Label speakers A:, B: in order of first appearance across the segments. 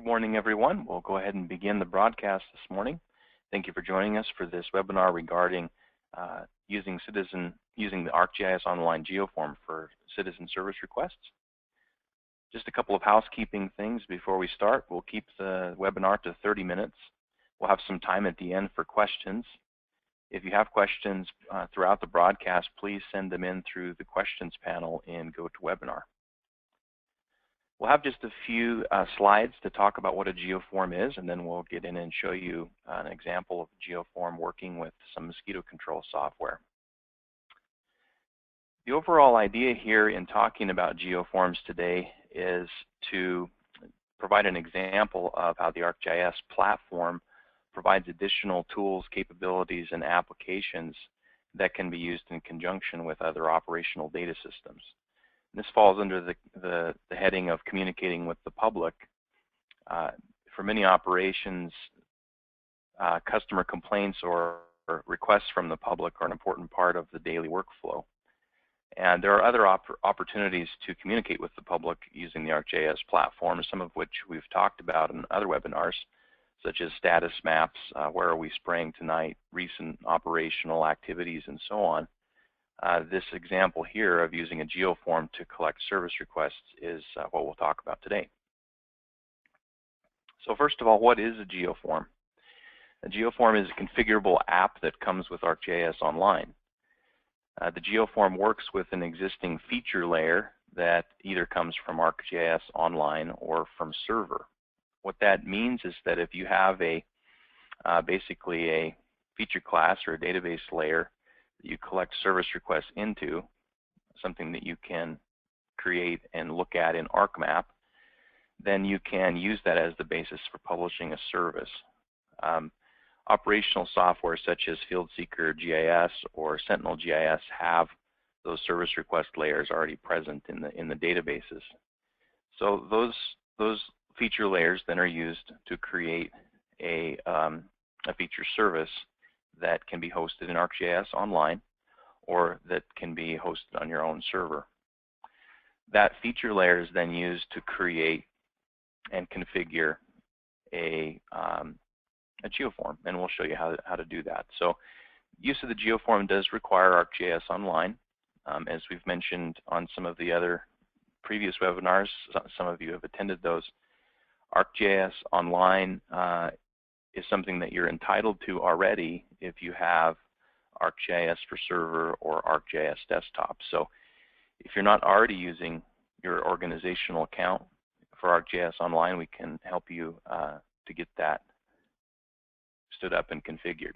A: morning, everyone. We'll go ahead and begin the broadcast this morning. Thank you for joining us for this webinar regarding using the ArcGIS Online GeoForm for citizen service requests. Just a couple of housekeeping things before we start. We'll keep the webinar to 30 minutes. We'll have some time at the end for questions. If you have questions throughout the broadcast, please send them in through the questions panel in GoToWebinar. We'll have just a few slides to talk about what a GeoForm is, and then we'll get in and show you an example of GeoForm working with some mosquito control software. The overall idea here in talking about GeoForms today is to provide an example of how the ArcGIS platform provides additional tools, capabilities, and applications that can be used in conjunction with other operational data systems. This falls under the heading of communicating with the public. For many operations, customer complaints or requests from the public are an important part of the daily workflow. And there are other opportunities to communicate with the public using the ArcGIS platform, some of which we've talked about in other webinars, such as status maps, where are we spraying tonight, recent operational activities, and so on. This example here of using a GeoForm to collect service requests is what we'll talk about today. So first of all, what is a GeoForm? A GeoForm is a configurable app that comes with ArcGIS Online. The GeoForm works with an existing feature layer that either comes from ArcGIS Online or from server. What that means is that if you have basically a feature class or a database layer that you collect service requests into, something that you can create and look at in ArcMap, then you can use that as the basis for publishing a service. Operational software such as FieldSeeker GIS or Sentinel GIS have those service request layers already present in the databases. So those feature layers then are used to create a feature service that can be hosted in ArcGIS Online or that can be hosted on your own server. That feature layer is then used to create and configure a GeoForm, and we'll show you how to do that. So use of the GeoForm does require ArcGIS Online. As we've mentioned on some of the other previous webinars, some of you have attended those. ArcGIS Online is something that you're entitled to already if you have ArcGIS for server or ArcGIS desktop. So if you're not already using your organizational account for ArcGIS Online, we can help you to get that stood up and configured.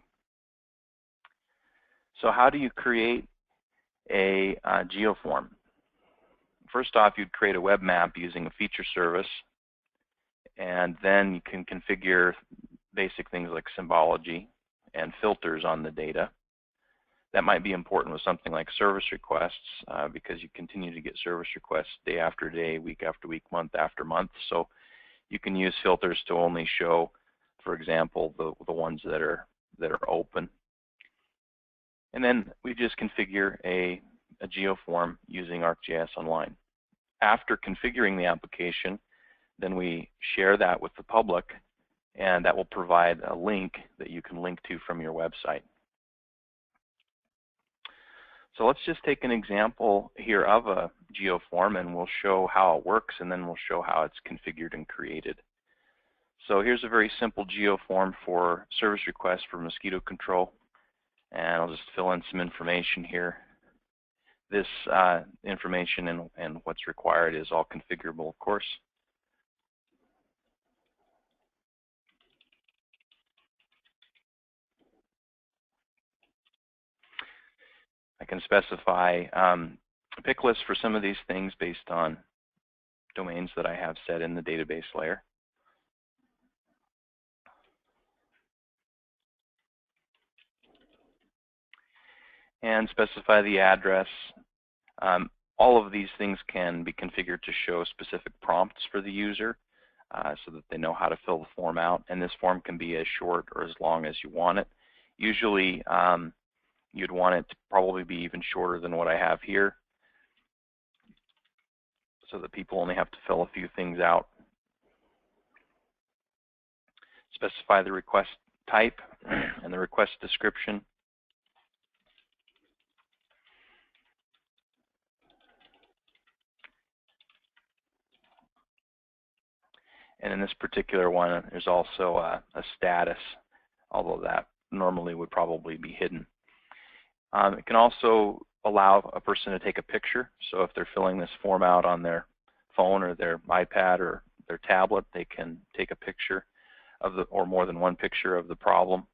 A: So how do you create a GeoForm? First off, you'd create a web map using a feature service, and then you can configure basic things like symbology and filters on the data. That might be important with something like service requests because you continue to get service requests day after day, week after week, month after month. So you can use filters to only show, for example, the ones that are open. And then we just configure a GeoForm using ArcGIS Online. After configuring the application, then we share that with the public, and that will provide a link that you can link to from your website. So let's just take an example here of a GeoForm, and we'll show how it works, and then we'll show how it's configured and created. So here's a very simple GeoForm for service requests for mosquito control, and I'll just fill in some information here. This information and what's required is all configurable, of course. I can specify a pick list for some of these things based on domains that I have set in the database layer. And specify the address. All of these things can be configured to show specific prompts for the user so that they know how to fill the form out. And this form can be as short or as long as you want it. Usually, you'd want it to probably be even shorter than what I have here so that people only have to fill a few things out. specify the request type and the request description. And in this particular one, there's also a status, although that normally would probably be hidden. It can also allow a person to take a picture. So if they're filling this form out on their phone or their iPad or their tablet, they can take a picture of the, or more than one picture of the problem.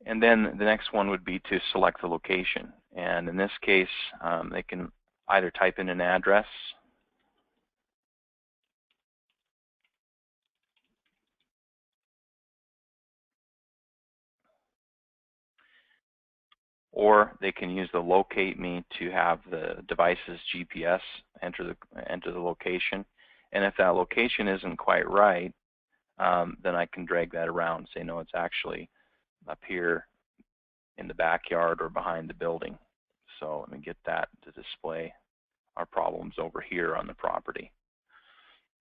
A: And then the next one would be to select the location. And in this case, they can either type in an address, or they can use the locate me to have the device's GPS enter the location. And if that location isn't quite right, then I can drag that around and say, no, it's actually up here in the backyard or behind the building. So let me get that to display our problems over here on the property.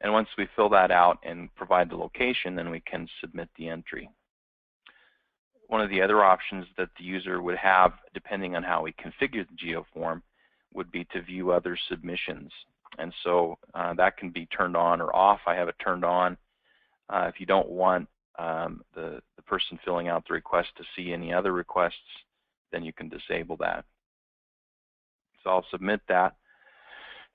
A: And once we fill that out and provide the location, then we can submit the entry. One of the other options that the user would have, depending on how we configure the GeoForm, would be to view other submissions. And so that can be turned on or off. I have it turned on. If you don't want the person filling out the request to see any other requests, then you can disable that. So I'll submit that.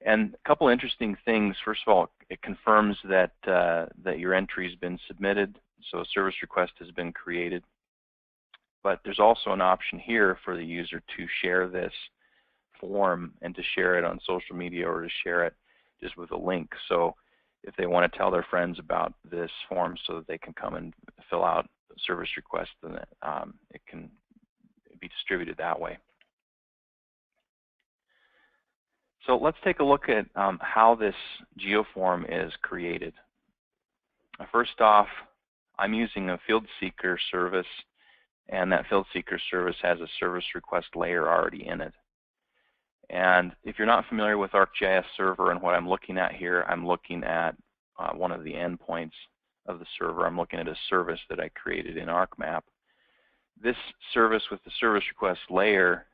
A: And a couple interesting things. First of all, it confirms that that your entry has been submitted, so a service request has been created. But there's also an option here for the user to share this form and to share it on social media or to share it just with a link. So if they want to tell their friends about this form so that they can come and fill out the service request, then it can be distributed that way. So let's take a look at how this GeoForm is created. First off, I'm using a FieldSeeker service, and that FieldSeeker service has a service request layer already in it. And if you're not familiar with ArcGIS Server and what I'm looking at here, I'm looking at one of the endpoints of the server. I'm looking at a service that I created in ArcMap. This service with the service request layer,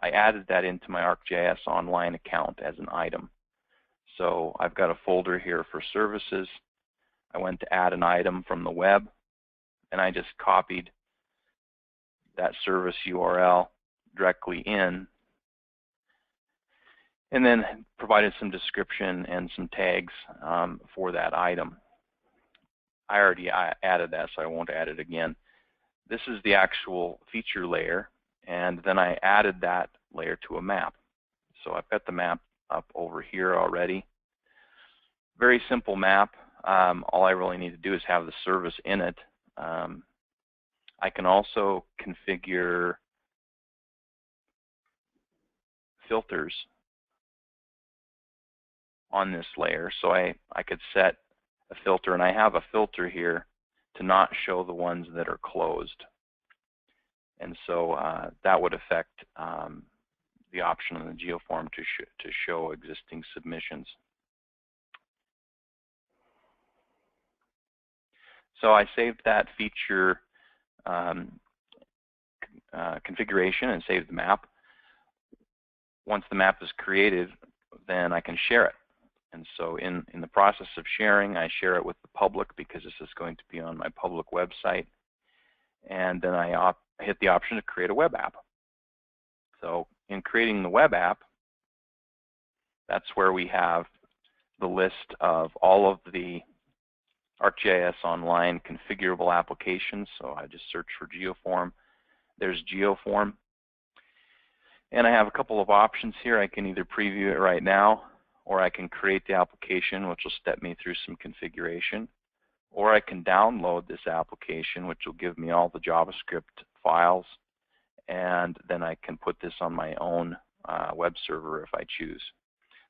A: I added that into my ArcGIS Online account as an item. So I've got a folder here for services. I went to add an item from the web, and I just copied that service URL directly in, and then provided some description and some tags for that item. I already added that, so I won't add it again. This is the actual feature layer, and then I added that layer to a map. So I've got the map up over here already. Very simple map. All I really need to do is have the service in it. I can also configure filters on this layer. So I could set a filter, and I have a filter here to not show the ones that are closed. And so that would affect the option on the GeoForm to show existing submissions. So I saved that feature configuration and saved the map. Once the map is created, then I can share it. And so in the process of sharing, I share it with the public because this is going to be on my public website. And then I hit the option to create a web app. So in creating the web app, that's where we have the list of all of the ArcGIS Online configurable applications. So I just search for GeoForm. There's GeoForm. And I have a couple of options here. I can either preview it right now, or I can create the application, which will step me through some configuration. Or I can download this application, which will give me all the JavaScript files. And then I can put this on my own web server if I choose.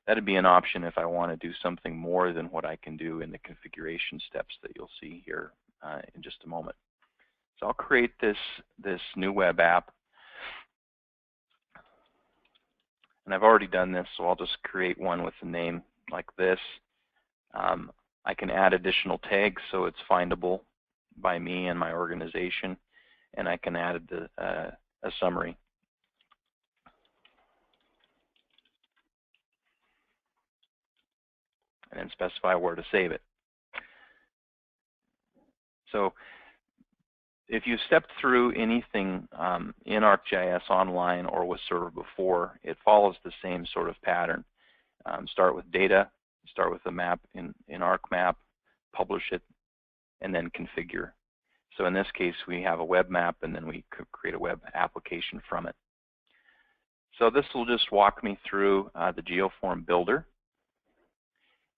A: That'd be an option if I want to do something more than what I can do in the configuration steps that you'll see here in just a moment. So I'll create this new web app. And I've already done this, so I'll just create one with a name like this. I can add additional tags so it's findable by me and my organization, and I can add a summary. And then specify where to save it. So if you stepped through anything in ArcGIS Online or with Server before, it follows the same sort of pattern. Start with data, start with the map in ArcMap, publish it, and then configure. So in this case, we have a web map, and then we could create a web application from it. So this will just walk me through the GeoForm Builder.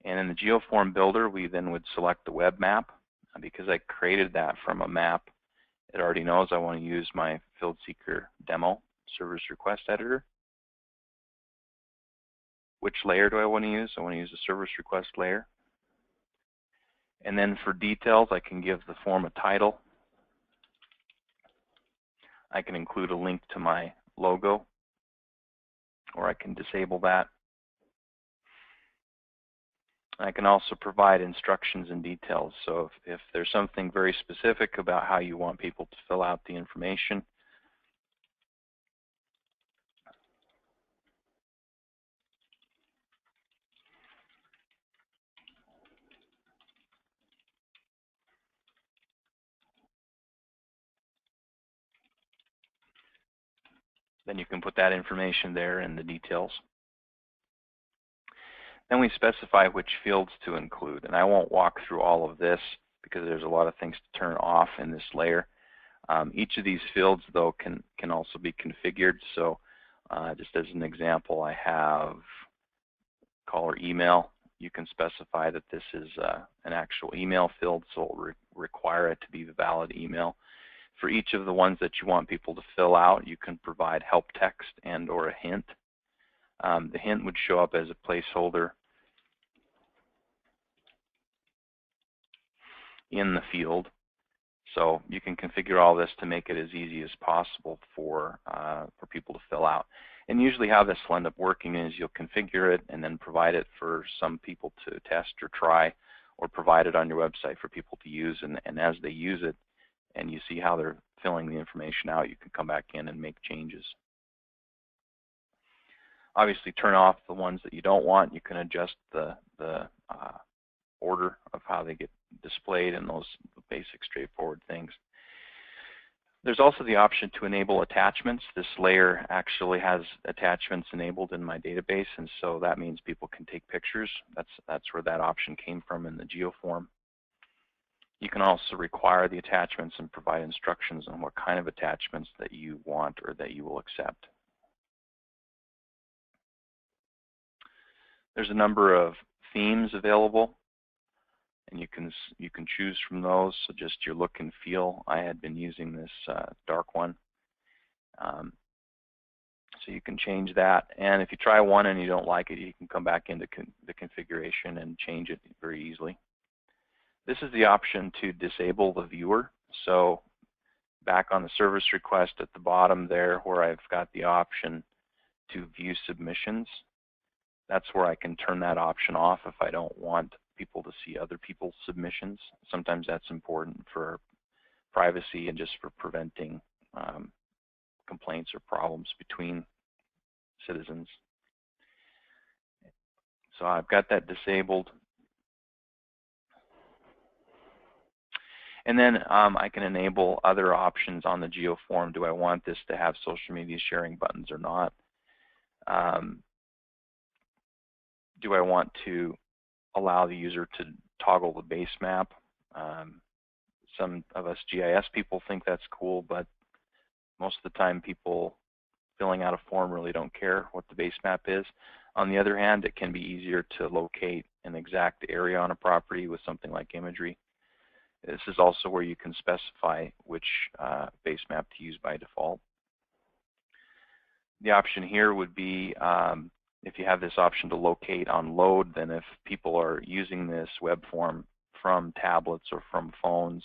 A: And in the GeoForm Builder, we then would select the web map. Because I created that from a map, it already knows I want to use my FieldSeeker demo service request editor. Which layer do I want to use? I want to use the service request layer. And then for details, I can give the form a title. I can include a link to my logo, or I can disable that. I can also provide instructions and details. So if there's something very specific about how you want people to fill out the information, then you can put that information there in the details. Then we specify which fields to include. And I won't walk through all of this because there's a lot of things to turn off in this layer. Each of these fields, though, can also be configured. So just as an example, I have caller email. You can specify that this is an actual email field, so it will require it to be the valid email. For each of the ones that you want people to fill out, you can provide help text and or a hint. The hint would show up as a placeholder in the field. So you can configure all this to make it as easy as possible for people to fill out. And usually how this will end up working is you'll configure it and then provide it for some people to test or try, or provide it on your website for people to use. And as they use it and you see how they're filling the information out, you can come back in and make changes. Obviously, turn off the ones that you don't want. You can adjust the order of how they get displayed and those basic straightforward things. There's also the option to enable attachments. This layer actually has attachments enabled in my database, and so that means people can take pictures. That's where that option came from in the GeoForm. You can also require the attachments and provide instructions on what kind of attachments that you want or that you will accept. There's a number of themes available, and you can choose from those. So just your look and feel. I had been using this dark one, so you can change that. And if you try one and you don't like it, you can come back into the configuration and change it very easily. This is the option to disable the viewer. So back on the service request at the bottom there, where I've got the option to view submissions, that's where I can turn that option off if I don't want people to see other people's submissions. Sometimes that's important for privacy and just for preventing complaints or problems between citizens. So I've got that disabled. And then I can enable other options on the GeoForm. Do I want this to have social media sharing buttons or not? Do I want to allow the user to toggle the base map? Some of us GIS people think that's cool, but most of the time people filling out a form really don't care what the base map is. On the other hand, it can be easier to locate an exact area on a property with something like imagery. This is also where you can specify which base map to use by default. The option here would be if you have this option to locate on load, then if people are using this web form from tablets or from phones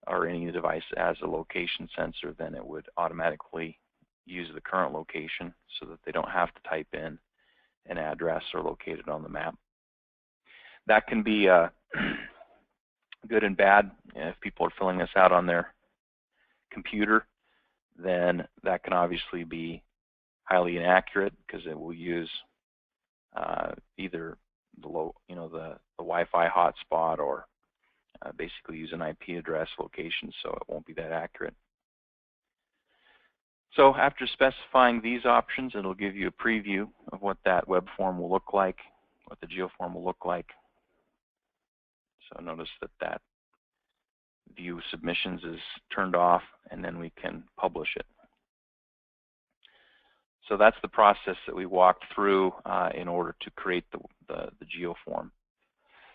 A: or any device as a location sensor, then it would automatically use the current location so that they don't have to type in an address or locate it on the map. That can be good and bad. If people are filling this out on their computer, then that can obviously be highly inaccurate because it will use either the the Wi-Fi hotspot or basically use an IP address location, so it won't be that accurate. So after specifying these options, it'll give you a preview of what that web form will look like, what the GeoForm will look like. So notice that that view submissions is turned off, and then we can publish it. So that's the process that we walked through in order to create the GeoForm.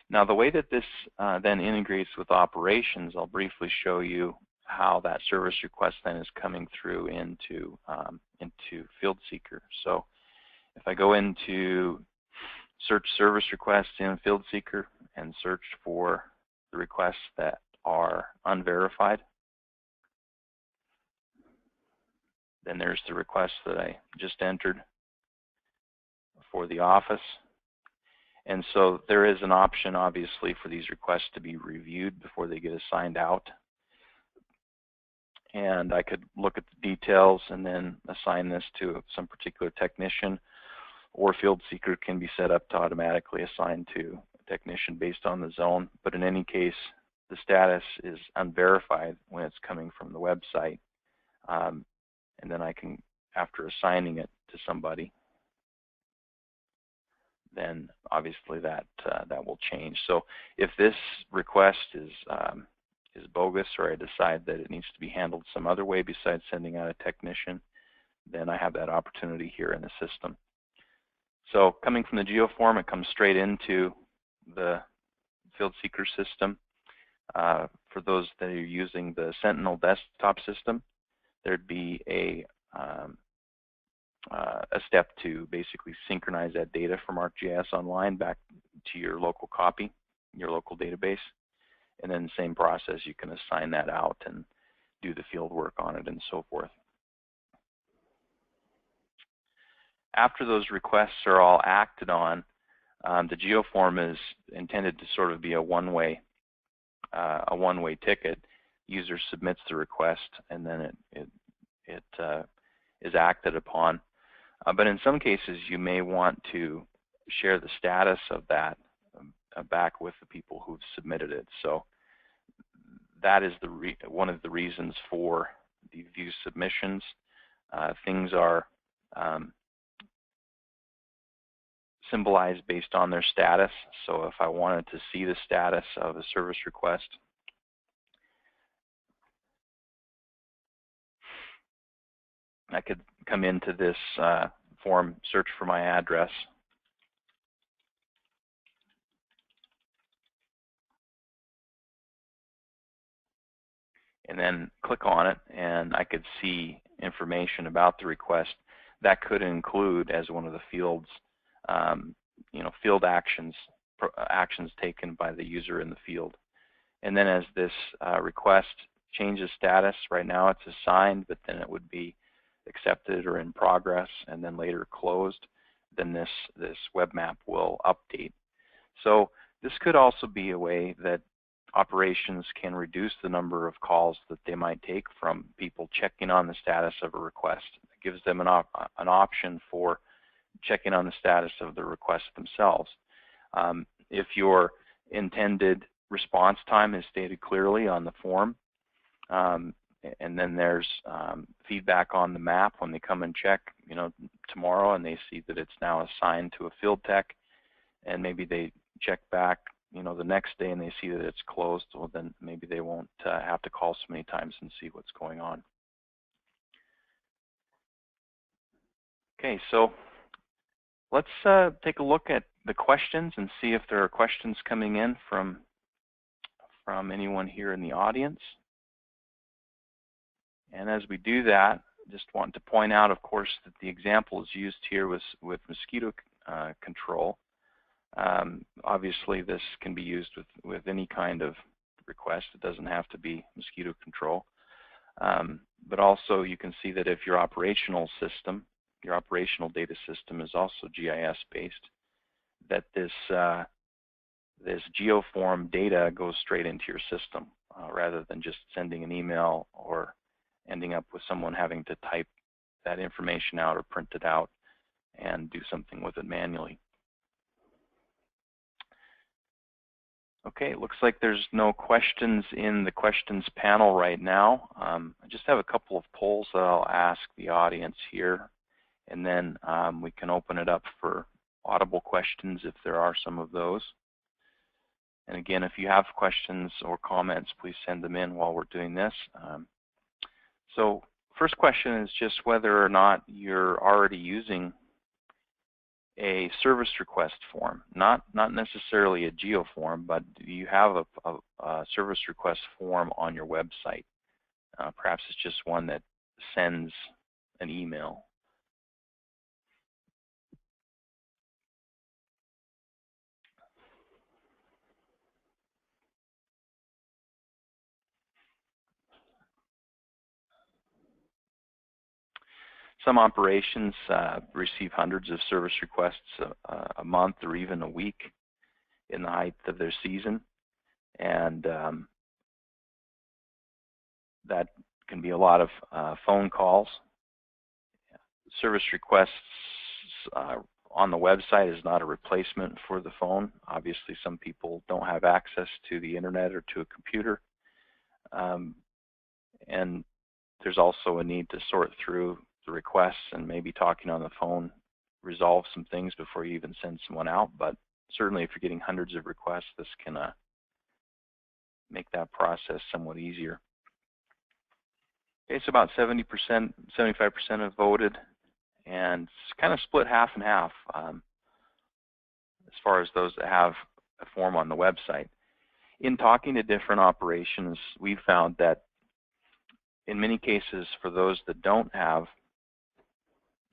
A: Now the way that this then integrates with operations, I'll briefly show you how that service request then is coming through into FieldSeeker. So if I go into search service requests in FieldSeeker and search for the requests that are unverified, then there's the request that I just entered for the office. And so there is an option, obviously, for these requests to be reviewed before they get assigned out. And I could look at the details and then assign this to some particular technician, or FieldSeeker can be set up to automatically assign to a technician based on the zone. But in any case, the status is unverified when it's coming from the website. And then I can, after assigning it to somebody, then obviously that will change. So if this request is bogus, or I decide that it needs to be handled some other way besides sending out a technician, then I have that opportunity here in the system. So coming from the GeoForm, it comes straight into the FieldSeeker system. For those that are using the Sentinel desktop system, there'd be a step to basically synchronize that data from ArcGIS Online back to your local copy, your local database. And then same process, you can assign that out and do the field work on it and so forth. After those requests are all acted on, the GeoForm is intended to sort of be a one-way ticket. User submits the request, and then it is acted upon. But in some cases, you may want to share the status of that back with the people who've submitted it. So that is one of the reasons for the view submissions. Things are symbolized based on their status. So if I wanted to see the status of a service request, I could come into this form, search for my address, and then click on it, and I could see information about the request. That could include, as one of the fields, field actions taken by the user in the field. And then as this request changes status, right now it's assigned, but then it would be accepted or in progress and then later closed, then this web map will update. So this could also be a way that operations can reduce the number of calls that they might take from people checking on the status of a request. It gives them an option for checking on the status of the request themselves. If your intended response time is stated clearly on the form, and then there's feedback on the map when they come and check, tomorrow, and they see that it's now assigned to a field tech, and maybe they check back, the next day and they see that it's closed, well, then maybe they won't have to call so many times and see what's going on. Okay, so let's take a look at the questions and see if there are questions coming in from anyone here in the audience. And as we do that, just want to point out, of course, that the example is used here with mosquito control. Obviously, this can be used with any kind of request. It doesn't have to be mosquito control. But also, you can see that if your operational data system is also GIS-based, that this this GeoForm data goes straight into your system rather than just sending an email or ending up with someone having to type that information out or print it out and do something with it manually. Okay, it looks like there's no questions in the questions panel right now. I just have a couple of polls that I'll ask the audience here, and then we can open it up for audible questions if there are some of those. And again, if you have questions or comments, please send them in while we're doing this. So first question is just whether or not you're already using a service request form, not necessarily a GeoForm, but do you have a service request form on your website? Perhaps it's just one that sends an email. Some operations receive hundreds of service requests a month or even a week in the height of their season, and that can be a lot of phone calls. Service requests on the website is not a replacement for the phone. Obviously, some people don't have access to the internet or to a computer, and there's also a need to sort through the requests, and maybe talking on the phone resolve some things before you even send someone out. But certainly if you're getting hundreds of requests, this can make that process somewhat easier. Okay, so about 70%, 75% have voted, and it's kind of split half and half as far as those that have a form on the website. In talking to different operations, we found that in many cases, for those that don't have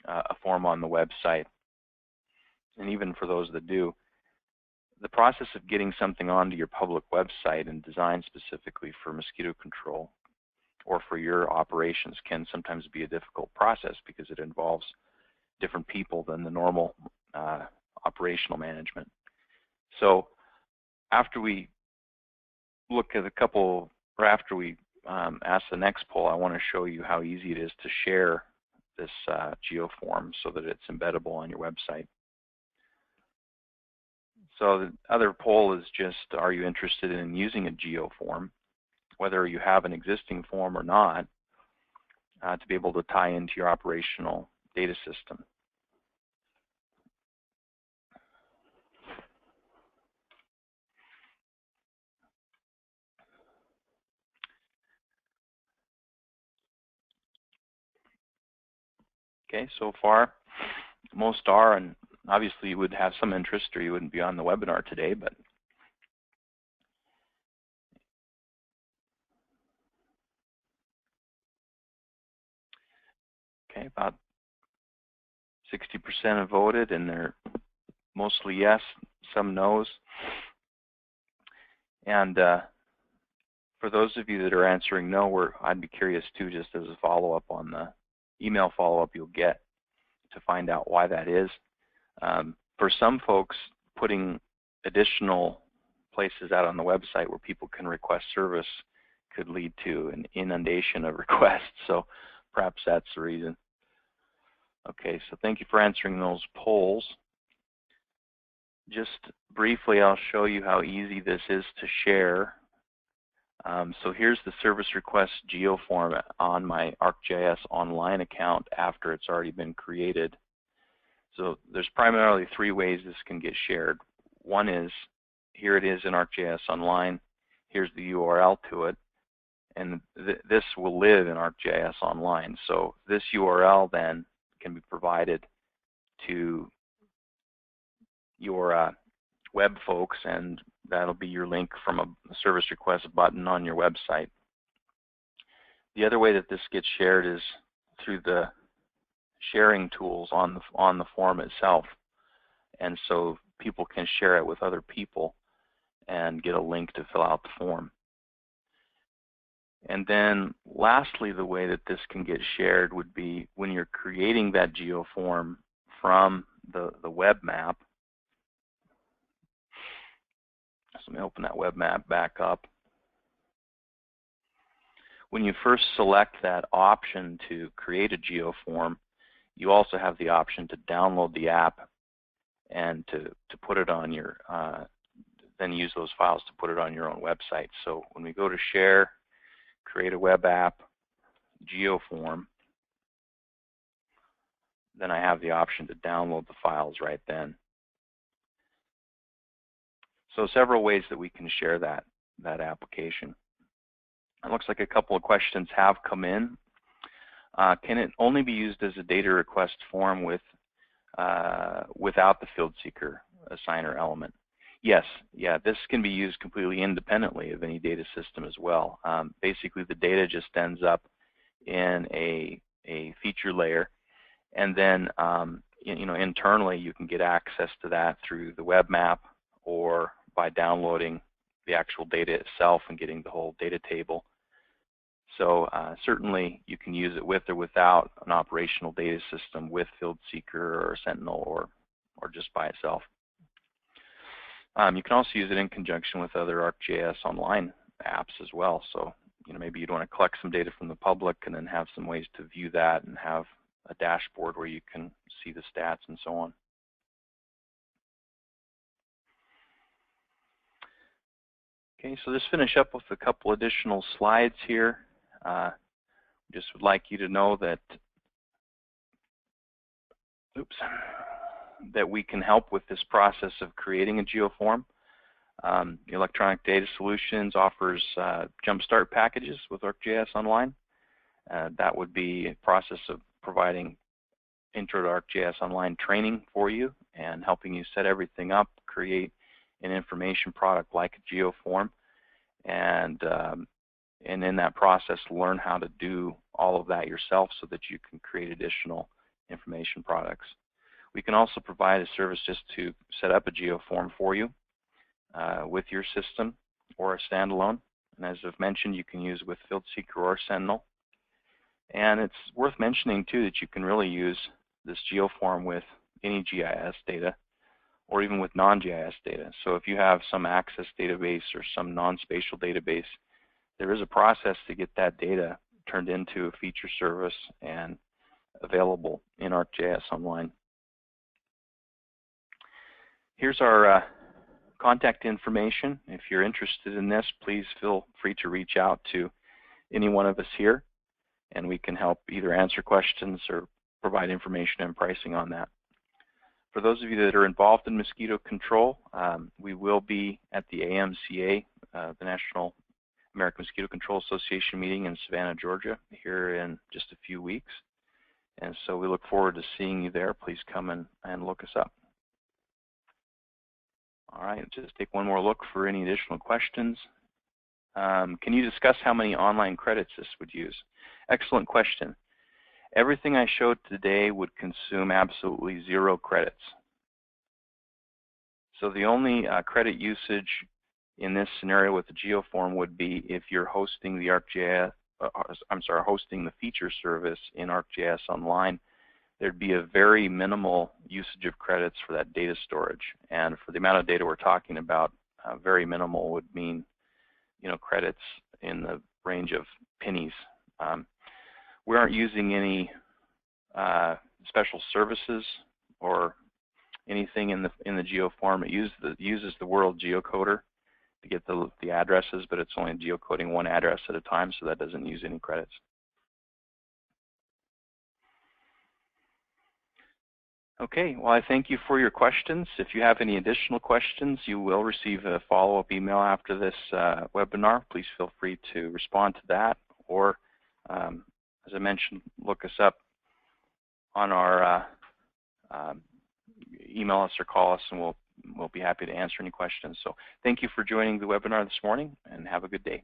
A: a form on the website, and even for those that do, the process of getting something onto your public website and designed specifically for mosquito control or for your operations can sometimes be a difficult process because it involves different people than the normal operational management. So after we look at a couple, or after we ask the next poll, I want to show you how easy it is to share this GeoForm so that it's embeddable on your website. So the other poll is just, are you interested in using a GeoForm, whether you have an existing form or not, to be able to tie into your operational data system. Okay, so far, most are, and obviously you would have some interest or you wouldn't be on the webinar today, but okay, about 60% have voted, and they're mostly yes, some no's. And for those of you that are answering no, I'd be curious too, just as a follow-up on the email follow-up you'll get to find out why that is. For some folks, putting additional places out on the website where people can request service could lead to an inundation of requests, so perhaps that's the reason. Okay, so thank you for answering those polls. Just briefly, I'll show you how easy this is to share. So here's the service request GeoForm on my ArcGIS Online account after it's already been created. So there's primarily three ways this can get shared. One is, here it is in ArcGIS Online. Here's the URL to it. And this will live in ArcGIS Online. So this URL then can be provided to your web folks, and that'll be your link from a service request button on your website. The other way that this gets shared is through the sharing tools on the form itself, and so people can share it with other people and get a link to fill out the form. And then lastly, the way that this can get shared would be when you're creating that GeoForm from the web map. So let me open that web map back up. When you first select that option to create a GeoForm, you also have the option to download the app and to put it on your, then use those files to put it on your own website. So when we go to Share, Create a Web App, GeoForm, then I have the option to download the files right then. So several ways that we can share that application. It looks like a couple of questions have come in. Can it only be used as a data request form without the FieldSeeker assigner element? Yes, yeah, this can be used completely independently of any data system as well. Basically, the data just ends up in a feature layer, and then internally you can get access to that through the web map or by downloading the actual data itself and getting the whole data table. So certainly you can use it with or without an operational data system, with FieldSeeker or Sentinel or just by itself. You can also use it in conjunction with other ArcGIS Online apps as well. So maybe you'd want to collect some data from the public and then have some ways to view that and have a dashboard where you can see the stats and so on. Okay, so just finish up with a couple additional slides here. Just would like you to know that, that we can help with this process of creating a GeoForm. Electronic Data Solutions offers Jumpstart packages with ArcGIS Online. That would be a process of providing Intro to ArcGIS Online training for you and helping you set everything up, create an information product like a GeoForm, and in that process learn how to do all of that yourself so that you can create additional information products. We can also provide a service just to set up a GeoForm for you with your system or a standalone. And as I've mentioned, you can use with FieldSeeker or Sentinel. And it's worth mentioning too that you can really use this GeoForm with any GIS data or even with non-GIS data. So if you have some access database or some non-spatial database, there is a process to get that data turned into a feature service and available in ArcGIS Online. Here's our contact information. If you're interested in this, please feel free to reach out to any one of us here, and we can help either answer questions or provide information and pricing on that. For those of you that are involved in mosquito control, we will be at the AMCA, the National American Mosquito Control Association meeting in Savannah, Georgia, here in just a few weeks. And so we look forward to seeing you there. Please come and look us up. All right, just take one more look for any additional questions. Can you discuss how many online credits this would use? Excellent question. Everything I showed today would consume absolutely 0 credits. So the only credit usage in this scenario with the GeoForm would be if you're hosting the hosting the feature service in ArcGIS Online. There'd be a very minimal usage of credits for that data storage. And for the amount of data we're talking about, very minimal would mean, credits in the range of pennies. We aren't using any special services or anything in the GeoForm. It uses the World Geocoder to get the addresses, but it's only geocoding one address at a time, so that doesn't use any credits. Okay, well, I thank you for your questions. If you have any additional questions, you will receive a follow-up email after this webinar. Please feel free to respond to that, or as I mentioned, look us up on our email us or call us, and we'll be happy to answer any questions. So thank you for joining the webinar this morning, and have a good day.